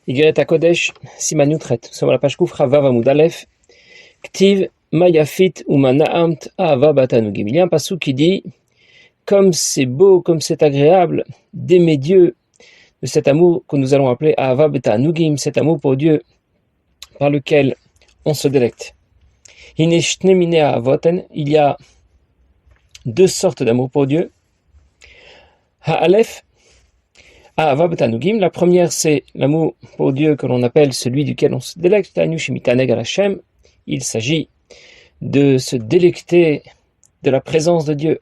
Igret HaKodesh, Siman Yutret, sur la page Kouf Vav Amud Aleph, Ktiv, Mayafit Umanaamt Ahava Batanugim. Il y a un passou qui dit, comme c'est beau, comme c'est agréable d'aimer Dieu, de cet amour que nous allons appeler Ahava Batanugim, cet amour pour Dieu par lequel on se délecte. Il y a deux sortes d'amour pour Dieu. Ha'alef, Ahava Batanugim. La première, c'est l'amour pour Dieu que l'on appelle celui duquel on se délecte. Il s'agit de se délecter de la présence de Dieu,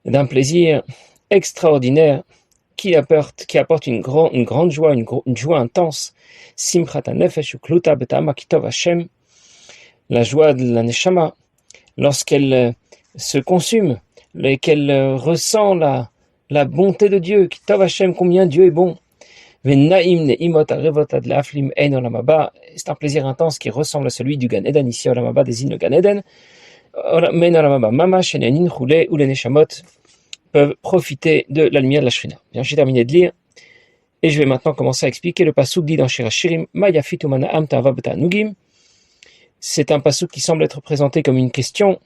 d'un plaisir extraordinaire qui apporte une grande joie, une joie intense. La joie de la neshama, lorsqu'elle se consume, et qu'elle ressent la bonté de Dieu, Kitov Hashem, combien Dieu est bon. C'est un plaisir intense qui ressemble à celui du Gan Eden. Ici, Olamaba désigne le Gan Eden. Où les Neshamot peuvent profiter de la lumière de la Shrina. Bien, j'ai terminé de lire et je vais maintenant commencer à expliquer le pasuk dit dans Shir Hashirim, Mayafit Umana'am Ta'ava Batanugim. C'est un pasuk qui semble être présenté comme une question.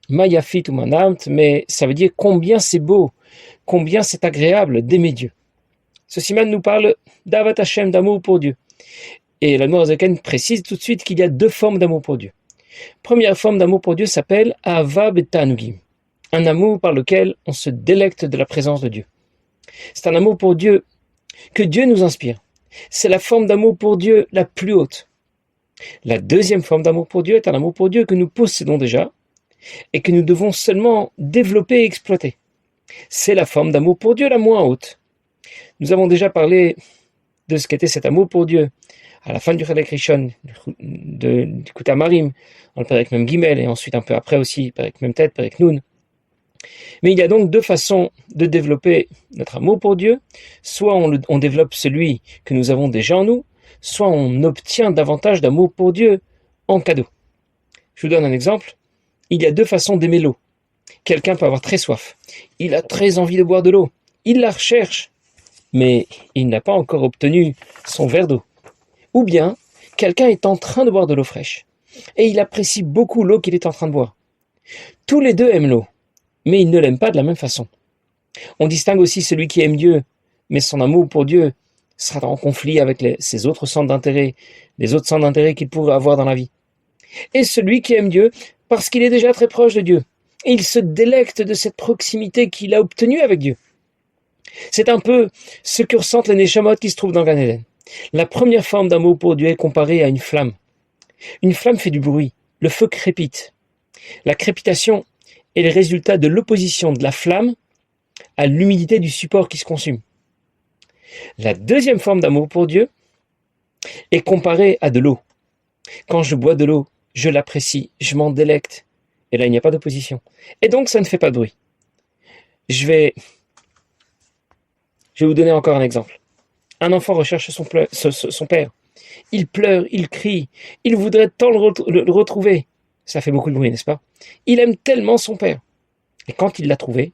Mayafit Umana'am, mais ça veut dire combien c'est beau, combien c'est agréable d'aimer Dieu. Ce siman nous parle d'Avat Hashem, d'amour pour Dieu. Et l'Admor Azaken précise tout de suite qu'il y a deux formes d'amour pour Dieu. Première forme d'amour pour Dieu s'appelle Ahava Batanugim, un amour par lequel on se délecte de la présence de Dieu. C'est un amour pour Dieu que Dieu nous inspire. C'est la forme d'amour pour Dieu la plus haute. La deuxième forme d'amour pour Dieu est un amour pour Dieu que nous possédons déjà et que nous devons seulement développer et exploiter. C'est la forme d'amour pour Dieu la moins haute. Nous avons déjà parlé de ce qu'était cet amour pour Dieu à la fin du Chelek Rishon, du Kutamarim, dans le Perek Mem Gimel, et ensuite un peu après aussi, Perek Mem Tet, Perek Nun. Mais il y a donc deux façons de développer notre amour pour Dieu. Soit on développe celui que nous avons déjà en nous, soit on obtient davantage d'amour pour Dieu en cadeau. Je vous donne un exemple. Il y a deux façons d'aimer l'eau. Quelqu'un peut avoir très soif. Il a très envie de boire de l'eau. Il la recherche, mais il n'a pas encore obtenu son verre d'eau. Ou bien, quelqu'un est en train de boire de l'eau fraîche, et il apprécie beaucoup l'eau qu'il est en train de boire. Tous les deux aiment l'eau, mais ils ne l'aiment pas de la même façon. On distingue aussi celui qui aime Dieu, mais son amour pour Dieu sera en conflit avec ses autres centres d'intérêt, les autres centres d'intérêt qu'il pourrait avoir dans la vie. Et celui qui aime Dieu parce qu'il est déjà très proche de Dieu, et il se délecte de cette proximité qu'il a obtenue avec Dieu. C'est un peu ce que ressentent les Neshamot qui se trouvent dans Gan Eden. La première forme d'amour pour Dieu est comparée à une flamme. Une flamme fait du bruit, le feu crépite. La crépitation est le résultat de l'opposition de la flamme à l'humidité du support qui se consume. La deuxième forme d'amour pour Dieu est comparée à de l'eau. Quand je bois de l'eau, je l'apprécie, je m'en délecte. Et là, il n'y a pas d'opposition. Et donc, ça ne fait pas de bruit. Je vais vous donner encore un exemple. Un enfant recherche son père. Il pleure, il crie. Il voudrait tant le retrouver. Ça fait beaucoup de bruit, n'est-ce pas? Il aime tellement son père. Et quand il l'a trouvé,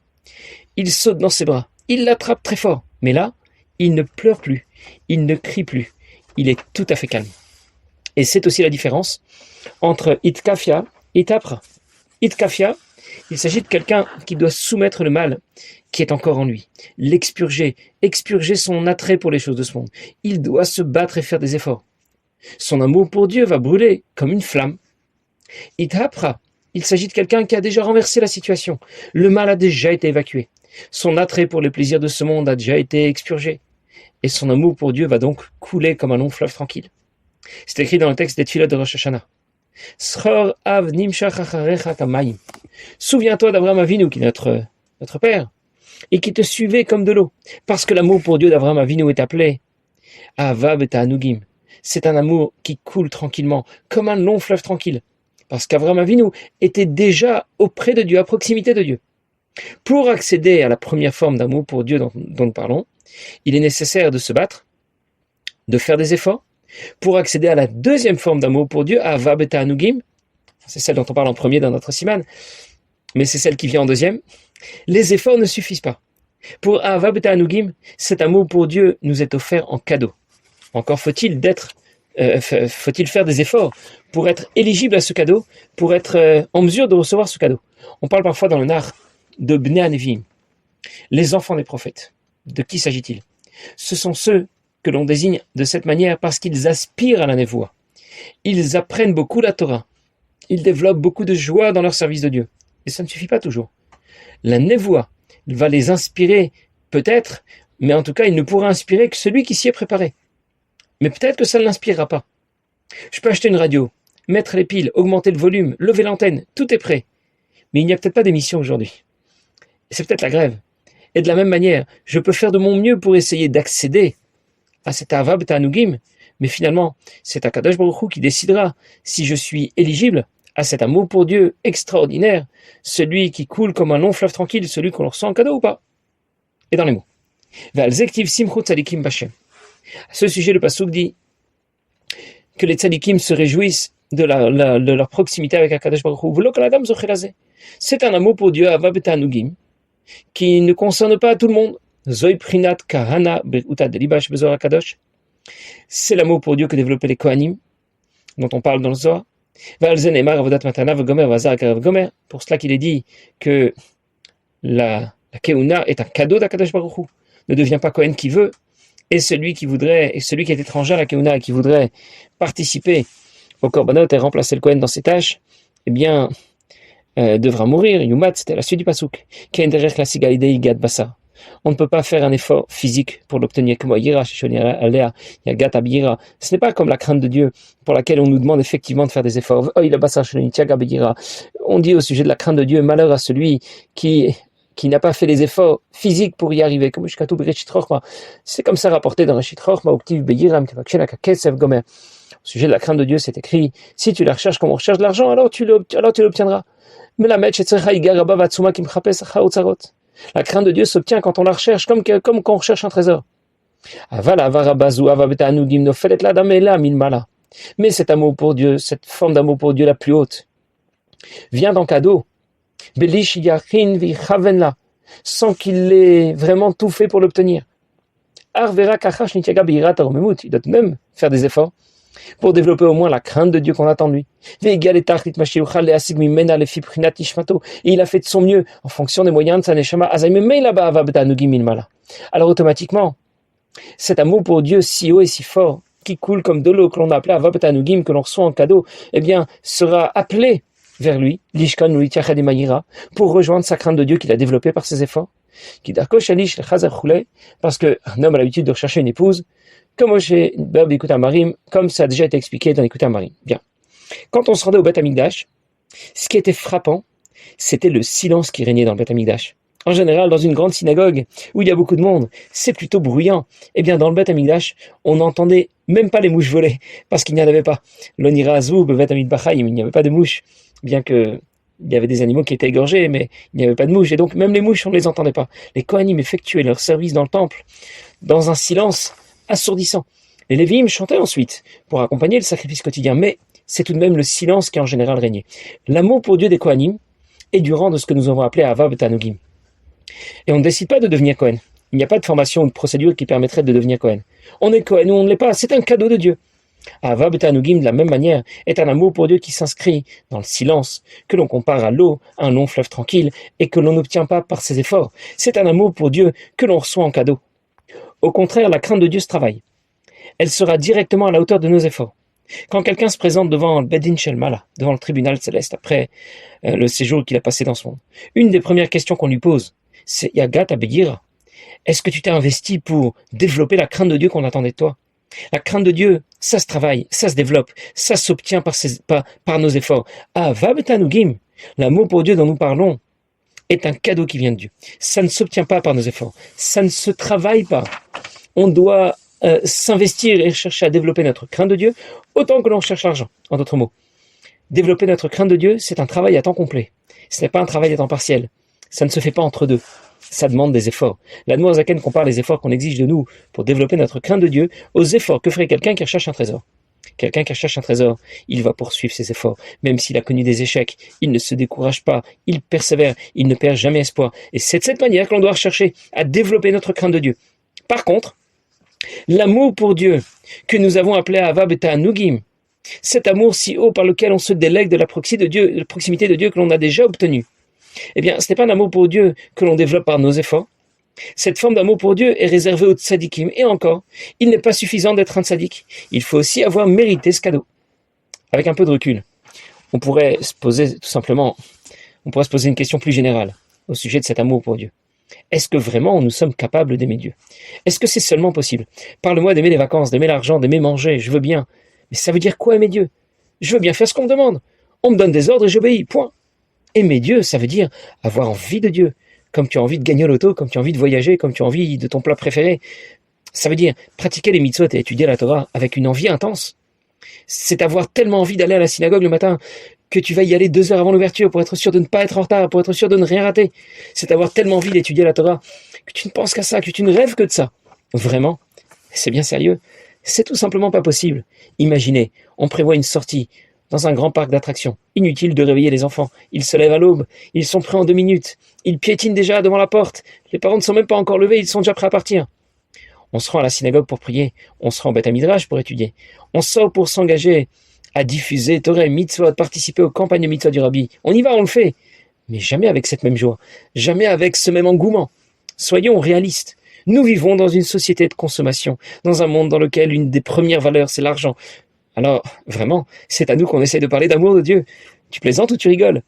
il saute dans ses bras. Il l'attrape très fort. Mais là, il ne pleure plus. Il ne crie plus. Il est tout à fait calme. Et c'est aussi la différence entre Itkafia et Itapra. Itkafia, il s'agit de quelqu'un qui doit soumettre le mal qui est encore en lui, l'expurger, expurger son attrait pour les choses de ce monde. Il doit se battre et faire des efforts. Son amour pour Dieu va brûler comme une flamme. Itapra, il s'agit de quelqu'un qui a déjà renversé la situation. Le mal a déjà été évacué. Son attrait pour les plaisirs de ce monde a déjà été expurgé. Et son amour pour Dieu va donc couler comme un long fleuve tranquille. C'est écrit dans le texte des Tfilotes de Rosh Hashanah. Schor av nimshach acharecha kamayim. Souviens-toi d'Abraham Avinu, qui est notre père, et qui te suivait comme de l'eau. Parce que l'amour pour Dieu d'Abraham Avinu est appelé Ahava Batanugim. C'est un amour qui coule tranquillement, comme un long fleuve tranquille. Parce qu'Abraham Avinu était déjà auprès de Dieu, à proximité de Dieu. Pour accéder à la première forme d'amour pour Dieu dont nous parlons, il est nécessaire de se battre, de faire des efforts. Pour accéder à la deuxième forme d'amour pour Dieu, Ahava Batanugim, c'est celle dont on parle en premier dans notre siman, mais c'est celle qui vient en deuxième, les efforts ne suffisent pas. Pour Ahava B'Ta'anugim, cet amour pour Dieu nous est offert en cadeau. Encore faut-il faire des efforts pour être éligible à ce cadeau, pour être en mesure de recevoir ce cadeau. On parle parfois dans le Nar de Bnei Anevim, les enfants des prophètes. De qui s'agit-il? Ce sont ceux que l'on désigne de cette manière parce qu'ils aspirent à la névoie. Ils apprennent beaucoup la Torah. Ils développent beaucoup de joie dans leur service de Dieu. Et ça ne suffit pas toujours. La névoie va les inspirer, peut-être, mais en tout cas, il ne pourra inspirer que celui qui s'y est préparé. Mais peut-être que ça ne l'inspirera pas. Je peux acheter une radio, mettre les piles, augmenter le volume, lever l'antenne, tout est prêt. Mais il n'y a peut-être pas d'émission aujourd'hui. C'est peut-être la grève. Et de la même manière, je peux faire de mon mieux pour essayer d'accéder à cet Ahava B'Ta'anugim, mais finalement, c'est Akadosh Baruch Hu qui décidera si je suis éligible à cet amour pour Dieu extraordinaire, celui qui coule comme un long fleuve tranquille, celui qu'on reçoit en cadeau ou pas. Et dans les mots. À ce sujet, le Passouk dit que les tzadikim se réjouissent de leur proximité avec Akadosh Baruch Hu. C'est un amour pour Dieu, Ahava B'Ta'anugim, qui ne concerne pas tout le monde. Zoy Prinat Kahana Beruta Delibash Bezor Akadosh. C'est l'amour pour Dieu que développaient les Kohanim, dont on parle dans le Zohar. Pour cela qu'il est dit que la Keuna est un cadeau d'Akadosh Baruch Hu. Ne devient pas Kohen qui veut, et celui qui est étranger à la Keuna et qui voudrait participer au Korbanot et remplacer le Kohen dans ses tâches, eh bien, devra mourir. Yumat, c'était la suite du Pasuk. On ne peut pas faire un effort physique pour l'obtenir. Ce n'est pas comme la crainte de Dieu pour laquelle on nous demande effectivement de faire des efforts. On dit au sujet de la crainte de Dieu, malheur à celui qui n'a pas fait les efforts physiques pour y arriver. C'est comme ça rapporté dans Reshit Chochma, au sujet de la crainte de Dieu, c'est écrit, si tu la recherches comme on recherche de l'argent, alors tu l'obtiendras. Mais la crainte de Dieu s'obtient quand on la recherche, comme quand on recherche un trésor. Mais cet amour pour Dieu, cette forme d'amour pour Dieu la plus haute, vient en cadeau, sans qu'il ait vraiment tout fait pour l'obtenir. Il doit même faire des efforts pour développer au moins la crainte de Dieu qu'on attend de lui. Et il a fait de son mieux en fonction des moyens de sa neshama. Alors automatiquement, cet amour pour Dieu si haut et si fort, qui coule comme de l'eau, que l'on a appelé Ahava B'Ta'anugim, que l'on reçoit en cadeau, eh bien, sera appelé vers lui, pour rejoindre sa crainte de Dieu qu'il a développée par ses efforts. Parce qu'un homme a l'habitude de rechercher une épouse, comme ça a déjà été expliqué dans l'Écoute Amarim. Bien. Quand on se rendait au Beth Amikdash, ce qui était frappant, c'était le silence qui régnait dans le Beth Amikdash. En général, dans une grande synagogue où il y a beaucoup de monde, c'est plutôt bruyant. Eh bien, dans le Beth Amikdash, on n'entendait même pas les mouches voler, parce qu'il n'y en avait pas. L'onira azou, Beth Amid Bachaim, il n'y avait pas de mouches, bien que il y avait des animaux qui étaient égorgés, mais il n'y avait pas de mouches. Et donc, même les mouches, on ne les entendait pas. Les Kohanim effectuaient leur service dans le temple, dans un silence assourdissant. Les Lévi'im chantaient ensuite, pour accompagner le sacrifice quotidien, mais c'est tout de même le silence qui en général régnait. L'amour pour Dieu des Kohanim est du rang de ce que nous avons appelé Ahava B'Ta'anugim. Et on ne décide pas de devenir Kohen. Il n'y a pas de formation ou de procédure qui permettrait de devenir Kohen. On est Kohen ou on ne l'est pas, c'est un cadeau de Dieu. Ahava B'Ta'anugim, de la même manière, est un amour pour Dieu qui s'inscrit dans le silence, que l'on compare à l'eau, à un long fleuve tranquille, et que l'on n'obtient pas par ses efforts. C'est un amour pour Dieu que l'on reçoit en cadeau. Au contraire, la crainte de Dieu se travaille. Elle sera directement à la hauteur de nos efforts. Quand quelqu'un se présente devant le Bedin Shel Mala, devant le tribunal céleste, après le séjour qu'il a passé dans ce monde, une des premières questions qu'on lui pose, c'est Yagat Abegira. Est-ce que tu t'es investi pour développer la crainte de Dieu qu'on attendait de toi? La crainte de Dieu, ça se travaille, ça se développe, ça s'obtient par nos efforts. Ahava B'Ta'anugim, l'amour pour Dieu dont nous parlons, est un cadeau qui vient de Dieu. Ça ne s'obtient pas par nos efforts, ça ne se travaille pas. On doit s'investir et chercher à développer notre crainte de Dieu autant que l'on cherche l'argent. En d'autres mots, développer notre crainte de Dieu, c'est un travail à temps complet. Ce n'est pas un travail à temps partiel. Ça ne se fait pas entre deux. Ça demande des efforts. L'Admor Zaken compare les efforts qu'on exige de nous pour développer notre crainte de Dieu aux efforts que ferait quelqu'un qui recherche un trésor. Quelqu'un qui cherche un trésor, il va poursuivre ses efforts. Même s'il a connu des échecs, il ne se décourage pas, il persévère, il ne perd jamais espoir. Et c'est de cette manière que l'on doit chercher à développer notre crainte de Dieu. Par contre, l'amour pour Dieu, que nous avons appelé Ava Beta Nugim, cet amour si haut par lequel on se délègue de la proximité de Dieu que l'on a déjà obtenue, eh bien, ce n'est pas un amour pour Dieu que l'on développe par nos efforts. Cette forme d'amour pour Dieu est réservée aux tzadikim. Et encore, il n'est pas suffisant d'être un tzadik. Il faut aussi avoir mérité ce cadeau. Avec un peu de recul, on pourrait se poser une question plus générale au sujet de cet amour pour Dieu. Est-ce que vraiment nous sommes capables d'aimer Dieu? Est-ce que c'est seulement possible? Parle-moi d'aimer les vacances, d'aimer l'argent, d'aimer manger, je veux bien. Mais ça veut dire quoi aimer Dieu? Je veux bien faire ce qu'on me demande. On me donne des ordres et j'obéis, point. Aimer Dieu, ça veut dire avoir envie de Dieu, comme tu as envie de gagner au loto, comme tu as envie de voyager, comme tu as envie de ton plat préféré. Ça veut dire pratiquer les mitzvot et étudier la Torah avec une envie intense. C'est avoir tellement envie d'aller à la synagogue le matin que tu vas y aller 2 heures avant l'ouverture pour être sûr de ne pas être en retard, pour être sûr de ne rien rater. C'est avoir tellement envie d'étudier la Torah que tu ne penses qu'à ça, que tu ne rêves que de ça. Vraiment, c'est bien sérieux. C'est tout simplement pas possible. Imaginez, on prévoit une sortie dans un grand parc d'attractions. Inutile de réveiller les enfants. Ils se lèvent à l'aube. Ils sont prêts en 2 minutes. Ils piétinent déjà devant la porte. Les parents ne sont même pas encore levés. Ils sont déjà prêts à partir. On se rend à la synagogue pour prier. On se rend au Beth Midrash pour étudier. On sort pour s'engager à diffuser Torah, mitzvot, participer aux campagnes de mitzvot du Rabbi. On y va, on le fait. Mais jamais avec cette même joie. Jamais avec ce même engouement. Soyons réalistes. Nous vivons dans une société de consommation, dans un monde dans lequel une des premières valeurs, c'est l'argent. Alors, vraiment, c'est à nous qu'on essaie de parler d'amour de Dieu. Tu plaisantes ou tu rigoles?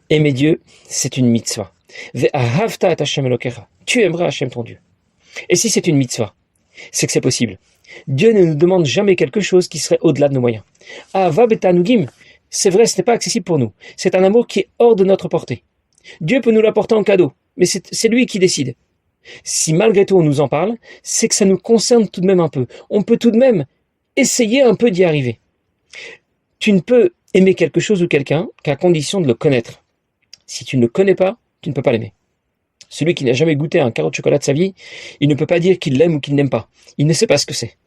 Aimer Dieu, c'est une mitzvah. Ve'ahavta et Hashem Elokecha. Tu aimeras Hashem ton Dieu. Et si c'est une mitzvah, c'est que c'est possible. Dieu ne nous demande jamais quelque chose qui serait au-delà de nos moyens. Ahava betanugim, c'est vrai, ce n'est pas accessible pour nous. C'est un amour qui est hors de notre portée. Dieu peut nous l'apporter en cadeau, mais c'est lui qui décide. Si malgré tout on nous en parle, c'est que ça nous concerne tout de même un peu. On peut tout de même essayer un peu d'y arriver. Tu ne peux aimer quelque chose ou quelqu'un qu'à condition de le connaître. Si tu ne le connais pas, tu ne peux pas l'aimer. Celui qui n'a jamais goûté un carreau de chocolat de sa vie, il ne peut pas dire qu'il l'aime ou qu'il n'aime pas. Il ne sait pas ce que c'est.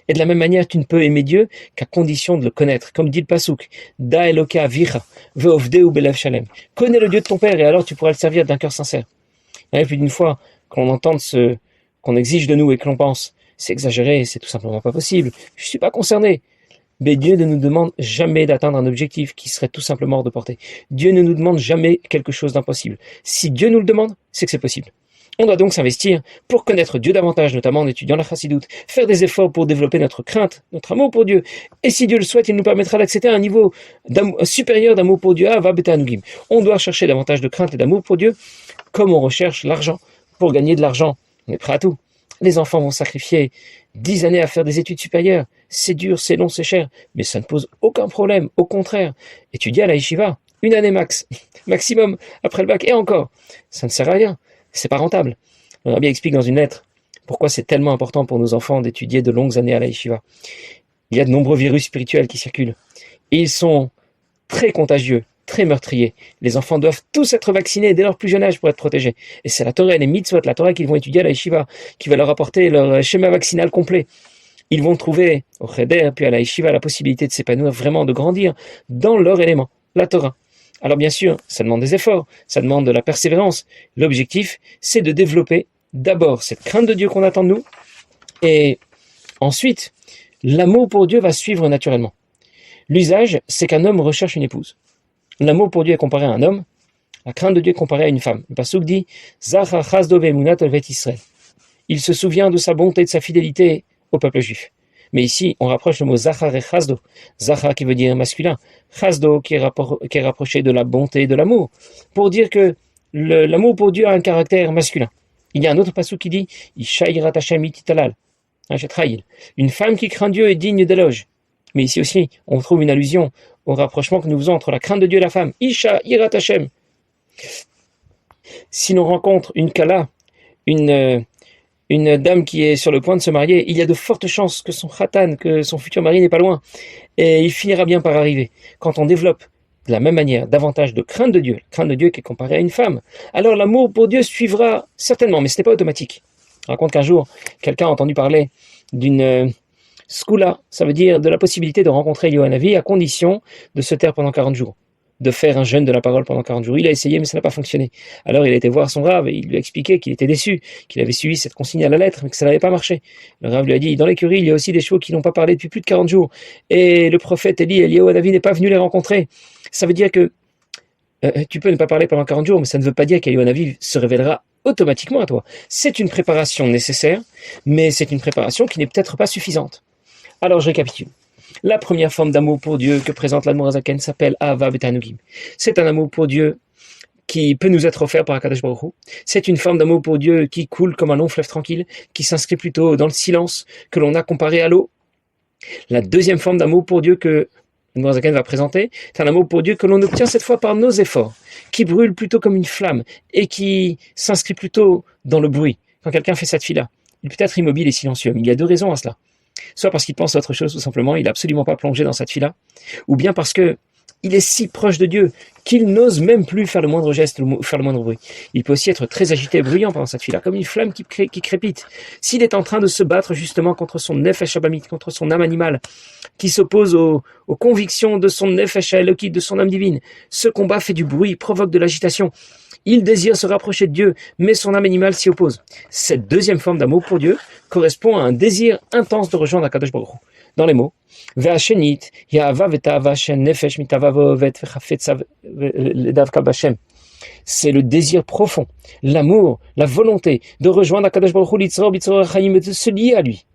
Et de la même manière, tu ne peux aimer Dieu qu'à condition de le connaître. Comme dit le Passouk, Da Eloka Avicha, Ve'ovdeu Belev Shalem. Connais le Dieu de ton Père et alors tu pourras le servir d'un cœur sincère. Il y a plus d'une fois qu'on entende qu'on exige de nous et que l'on pense, c'est exagéré, c'est tout simplement pas possible. Je suis pas concerné. Mais Dieu ne nous demande jamais d'atteindre un objectif qui serait tout simplement hors de portée. Dieu ne nous demande jamais quelque chose d'impossible. Si Dieu nous le demande, c'est que c'est possible. On doit donc s'investir pour connaître Dieu davantage, notamment en étudiant la chassidoute, faire des efforts pour développer notre crainte, notre amour pour Dieu. Et si Dieu le souhaite, il nous permettra d'accéder à un niveau supérieur d'amour pour Dieu. Va beta anugim. On doit chercher davantage de crainte et d'amour pour Dieu, comme on recherche l'argent. Pour gagner de l'argent, on est prêt à tout. Les enfants vont sacrifier 10 années à faire des études supérieures. C'est dur, c'est long, c'est cher, mais ça ne pose aucun problème. Au contraire, étudier à la yeshiva, 1 année maximum après le bac, et encore, ça ne sert à rien. C'est pas rentable. Le Rabbi explique dans une lettre pourquoi c'est tellement important pour nos enfants d'étudier de longues années à la yeshiva. Il y a de nombreux virus spirituels qui circulent. Et ils sont très contagieux, très meurtriers. Les enfants doivent tous être vaccinés dès leur plus jeune âge pour être protégés. Et c'est la Torah et les mitzvot, la Torah qu'ils vont étudier à la yeshiva, qui va leur apporter leur schéma vaccinal complet. Ils vont trouver au Cheder, puis à la yeshiva, la possibilité de s'épanouir, vraiment de grandir dans leur élément, la Torah. Alors bien sûr, ça demande des efforts, ça demande de la persévérance. L'objectif, c'est de développer d'abord cette crainte de Dieu qu'on attend de nous, et ensuite, l'amour pour Dieu va suivre naturellement. L'usage, c'est qu'un homme recherche une épouse. L'amour pour Dieu est comparé à un homme, la crainte de Dieu est comparée à une femme. Le pasuk dit Zachar chasdo ve'emunat olvet Israël. Il se souvient de sa bonté et de sa fidélité au peuple juif. Mais ici, on rapproche le mot Zachar et Chasdo. Zachar qui veut dire masculin, Chasdo qui est rapproché de la bonté et de l'amour, pour dire que l'amour pour Dieu a un caractère masculin. Il y a un autre passage qui dit Isha yirat Hashem ititalal. Une femme qui craint Dieu est digne d'éloge. Mais ici aussi, on trouve une allusion au rapprochement que nous faisons entre la crainte de Dieu et la femme. Isha yirat Hashem. Si l'on rencontre une kala, une dame qui est sur le point de se marier, il y a de fortes chances que son khatan, que son futur mari n'est pas loin. Et il finira bien par arriver. Quand on développe de la même manière davantage de crainte de Dieu, la crainte de Dieu qui est comparée à une femme, alors l'amour pour Dieu suivra certainement, mais ce n'est pas automatique. Je raconte qu'un jour, quelqu'un a entendu parler d'une Skoula, ça veut dire de la possibilité de rencontrer Yohanavi à condition de se taire pendant 40 jours, de faire un jeûne de la parole pendant 40 jours. Il a essayé, mais ça n'a pas fonctionné. Alors il a été voir son Rav et il lui a expliqué qu'il était déçu, qu'il avait suivi cette consigne à la lettre, mais que ça n'avait pas marché. Le Rav lui a dit, dans l'écurie, il y a aussi des chevaux qui n'ont pas parlé depuis plus de 40 jours. Et le prophète Yohanavi n'est pas venu les rencontrer. Ça veut dire que tu peux ne pas parler pendant 40 jours, mais ça ne veut pas dire qu'Yohanavi se révélera automatiquement à toi. C'est une préparation nécessaire, mais c'est une préparation qui n'est peut-être pas suffisante. Alors je récapitule. La première forme d'amour pour Dieu que présente l'Admor HaZaken s'appelle Ahava Betanugim. C'est un amour pour Dieu qui peut nous être offert par Akadosh Baruch Hu. C'est une forme d'amour pour Dieu qui coule comme un long fleuve tranquille, qui s'inscrit plutôt dans le silence que l'on a comparé à l'eau. La deuxième forme d'amour pour Dieu que l'Admor HaZaken va présenter, c'est un amour pour Dieu que l'on obtient cette fois par nos efforts, qui brûle plutôt comme une flamme et qui s'inscrit plutôt dans le bruit. Quand quelqu'un fait cette fila, il peut être immobile et silencieux, mais il y a deux raisons à cela. Soit parce qu'il pense à autre chose, tout simplement, il n'a absolument pas plongé dans cette fila, ou bien parce que il est si proche de Dieu qu'il n'ose même plus faire le moindre geste, faire le moindre bruit. Il peut aussi être très agité et bruyant pendant cette fila, comme une flamme qui crépite. S'il est en train de se battre justement contre son nefesh habamit, contre son âme animale, qui s'oppose aux convictions de son nefesh elokit, de son âme divine, ce combat fait du bruit, provoque de l'agitation. Il désire se rapprocher de Dieu, mais son âme animale s'y oppose. Cette deuxième forme d'amour pour Dieu correspond à un désir intense de rejoindre Akadosh Baruch Hu. Dans les mots, Ve'ashenit, Ya'ava ve'ta'ava shen nefesh mitava vet ve'chafetza ledavka b'Hashem. C'est le désir profond, l'amour, la volonté de rejoindre Akadosh Baruch Hu, l'itzror b'itzror ha'chaim, et de se lier à lui.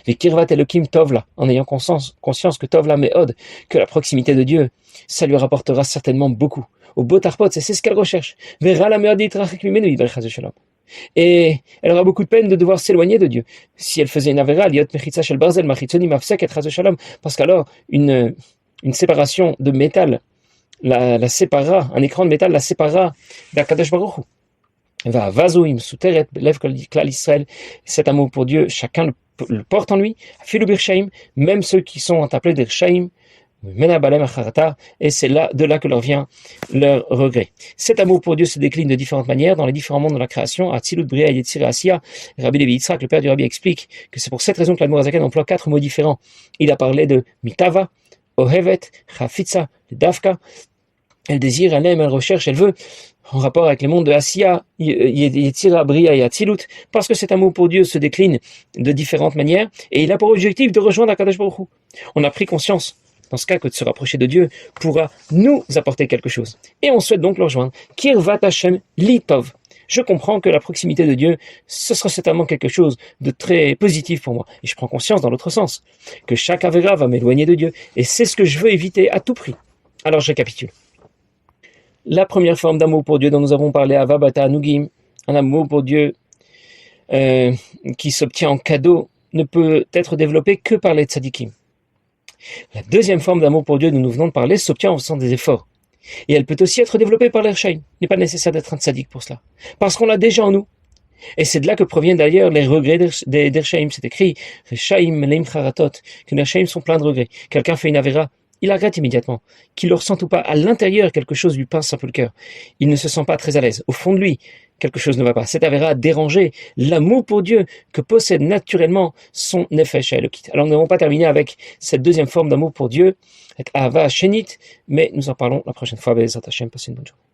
Les kirvat elokim tovla, en ayant conscience que tovla me'od, que la proximité de Dieu, ça lui rapportera certainement beaucoup. Au beau tarpot, c'est ce qu'elle recherche. Verra la me'od yitrachek mimenu yidbel chas v'shalom. Et elle aura beaucoup de peine de devoir s'éloigner de Dieu. Si elle faisait une avera, liot mechitza shel barzel machitzonim mafsek et chas v'shalom, parce qu'alors une séparation de métal la séparera, un écran de métal la séparera d'Akadosh Baruch Hu. Va vazoim souteret lev klal Israël. Cet amour pour Dieu, chacun le porte en lui. Afilu birshaim, même ceux qui sont appelés des Rishaim, et c'est de là que leur vient leur regret. Cet amour pour Dieu se décline de différentes manières dans les différents mondes de la création. Atzilut, Bria, Yetzir et Asiya. Rabbi Levi Yitzhak, le père du Rabbi, explique que c'est pour cette raison que l'Admor HaZaken emploie 4 mots différents. Il a parlé de mitava, ohevet, chafitza, davka. Elle désire, elle aime, elle recherche, elle veut, en rapport avec les mondes de Asiya, Yetzira, Bria et Atzilut, parce que cet amour pour Dieu se décline de différentes manières, et il a pour objectif de rejoindre Akadosh Baruch Hu. On a pris conscience dans ce cas que de se rapprocher de Dieu pourra nous apporter quelque chose. Et on souhaite donc le rejoindre. Kirvat Hashem litov. Je comprends que la proximité de Dieu, ce sera certainement quelque chose de très positif pour moi. Et je prends conscience dans l'autre sens, que chaque avera va m'éloigner de Dieu. Et c'est ce que je veux éviter à tout prix. Alors je récapitule. La première forme d'amour pour Dieu dont nous avons parlé, Ahava Betanugim, un amour pour Dieu qui s'obtient en cadeau, ne peut être développé que par les tzadikim. La deuxième forme d'amour pour Dieu dont nous venons de parler s'obtient en faisant des efforts. Et elle peut aussi être développée par les Rishaim. Il n'est pas nécessaire d'être un tzadik pour cela. Parce qu'on l'a déjà en nous. Et c'est de là que proviennent d'ailleurs les regrets des Rishaim. C'est écrit, Rishaim leim charatot, que les Rishaim sont pleins de regrets. Quelqu'un fait une avéra, il regrette immédiatement. Qu'il le ressente ou pas, à l'intérieur, quelque chose lui pince un peu le cœur. Il ne se sent pas très à l'aise. Au fond de lui, quelque chose ne va pas. Cette avéra a dérangé l'amour pour Dieu que possède naturellement son nefesh elokit. Alors nous n'avons pas terminé avec cette deuxième forme d'amour pour Dieu, avec Ahava Shenit, mais nous en parlons la prochaine fois. Be'ezrat Hashem, passez une bonne journée.